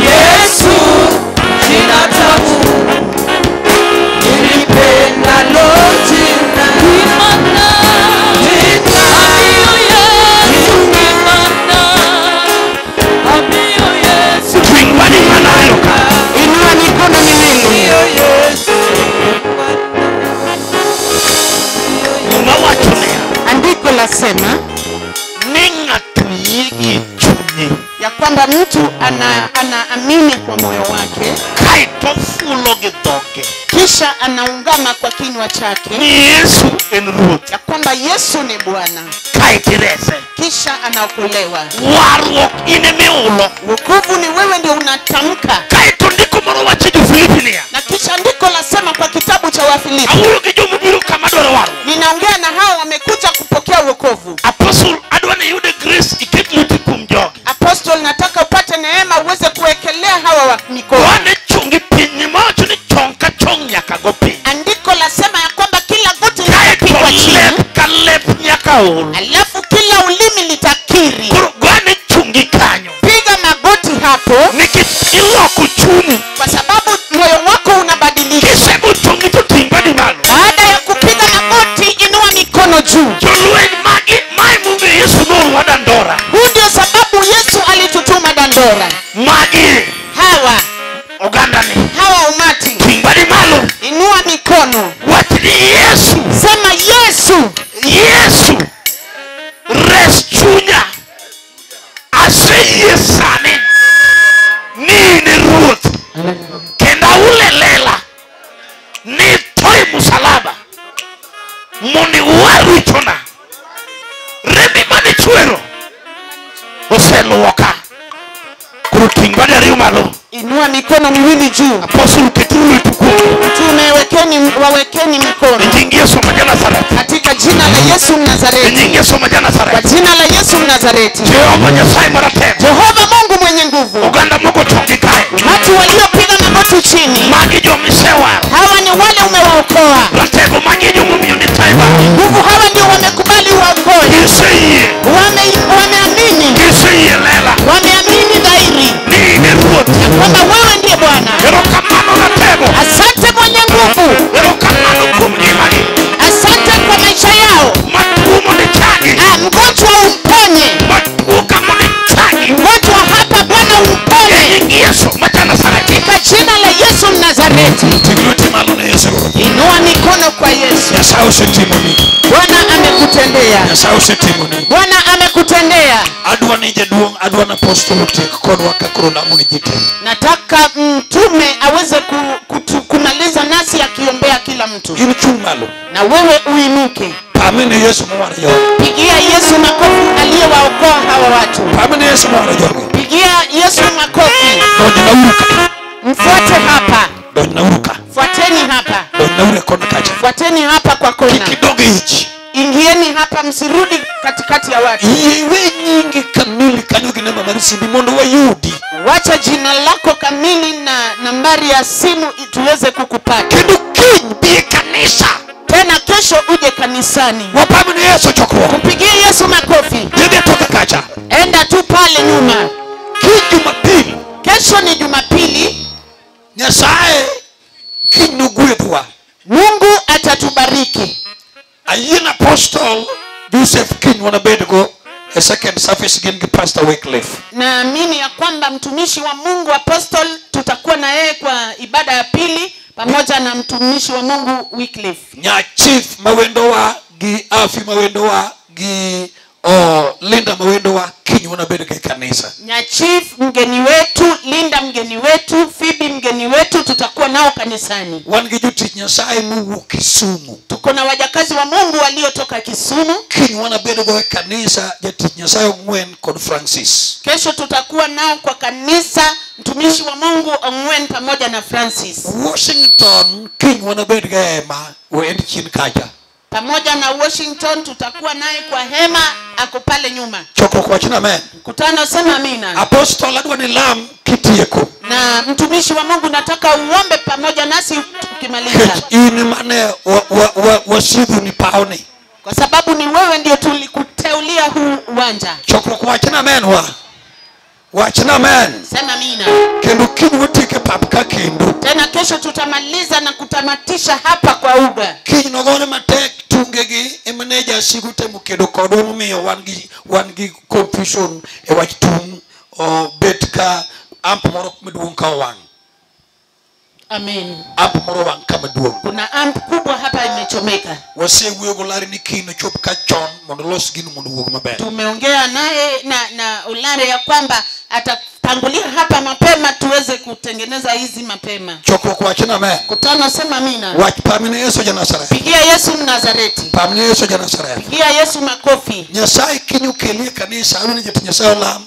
Yes. Sema ya kwamba mtu anaamini kwa moyo wake kisha anaungama kwa kinywa chake ya kwamba Yesu ni Bwana kisha anaokolewa. Wokovu ni wewe ndio unatamka. Na kisha ndiko lasema kwa kitabu cha Wafilipi, ninaongea na hao wamekuja kupokea wokovu. Apostle, nataka upate neema uweze kuwekelea hawa wa mikono. Andiko lasema ya kwamba kila goti litapigwa chini, alafu kila ulimi litakiri. Piga magoti hapo, kwa sababu moyo wako unabadilika. Baada ya kupiga magoti, inua mikono juu. Huu ndio sababu Yesu alitutuma Dandora. Hawa umati, inua mikono. Sema Yesu reschunya aseyesane ni ruth kenda ulelela ni toi musalaba moni waru chona remi mani chuero oseluoka kurutingwani ariumalo. Inua mikono miwili juu. Apostle Petru wawekeni mikono. Katika jina la Yesu Mnazareti. Kwa jina la Yesu Mnazareti. Jehova Mungu mwenye nguvu. Watu waliopiga magoti chini, hawa ni wale umewaokoa. Nguvu hawa ndio wamekubali uokoe. Wameamini. Wameamini dhahiri kwamba wewe ndiye Bwana. Asante mwenye nguvu. Asante kwa maisha yao. Mgonjwa umponye. Mgonjwa hapa Bwana umponye. Kwa jina la Yesu Mnazareti. Inua mikono kwa Yesu. Bwana amekutendea. Bwana amekutendea. Nataka mtume aweze kumaliza nasi akiombea kila mtu. Na wewe uinuke. Pigia Yesu makofi aliyewaokoa hawa watu. Pigia Yesu makofi. Mfuate hapa. Fuateni hapa. Fuateni hapa kwa kona. Ingieni hapa, msirudi katikati ya watu. Wacha jina lako kamili na nambari ya simu tuweze kukupata. Tena kesho uje kanisani. Kupigia Yesu makofi. Enda tu pale nyuma. Kesho ni Jumapili. Mungu atatubariki. Apostle Joseph King wanabedgo a second service again with Pastor Wycliffe. Naamini ya kwamba mtumishi wa Mungu Apostle tutakuwa na yeye kwa ibada ya pili pamoja na mtumishi wa Mungu Wycliffe. Nya chief mawendowa gi afi mawendowa gi Linda mawendowa King wanabedgo kanisa. Nya chief mgeni wetu, Linda mgeni wetu, Phoebe mgeni wetu tutakuwa nao kanisani. Wangejuti Nyasaye Mungu Kisumu. Tuko na wajakazi wa Mungu waliotoka Kisumu. King wanabedgo kanisa jati Nyasaye Ngwen Con Francis. Kesho tutakuwa nao kwa kanisa mtumishi wa Mungu Ongwen pamoja na Francis. Washington kiny wanabed ga hema wend chin kaja. Pamoja na Washington tutakuwa naye kwa hema ako pale nyuma. Choko kwa china amen. Mkutano sema amina. Apostle adwa ni lam kitieko. Na mtumishi wa Mungu nataka uombe pamoja nasi tukimaliza. Ini mane wasidhu ni paoni. Kwa sababu ni wewe ndio tulikuteulia huu uwanja. Choko kwa china amen wa. Wachina amen. Sema amina. Kendo kinyi wotike papka kendo. Tena kesho tutamaliza na kutamatisha hapa kwa uga. Kinyi nogone matek tungegi emaneja sigute mukedo kodwa mumiyo wangi confusion e wach tung o betka amp moro meduong ka wang. Amen. Amp moro wang kama duong. Kuna amp kubwa hapa imechomeka. Wase wuogo lari ni kino chop ka chon mondo los gino mondo wuog maber. Tumeongea naye na ulare ya kwamba atatangulia hapa mapema tuweze kutengeneza hizi mapema. Choko kwa china amen. Kutana sema amina. Wach pamine Yesu ja Nazareth. Pigia Yesu Mnazareti. Pamine Yesu ja Nazareth. Pigia Yesu makofi. Nyasaye kinyo kelie kanisa awini jati Nyasaye olam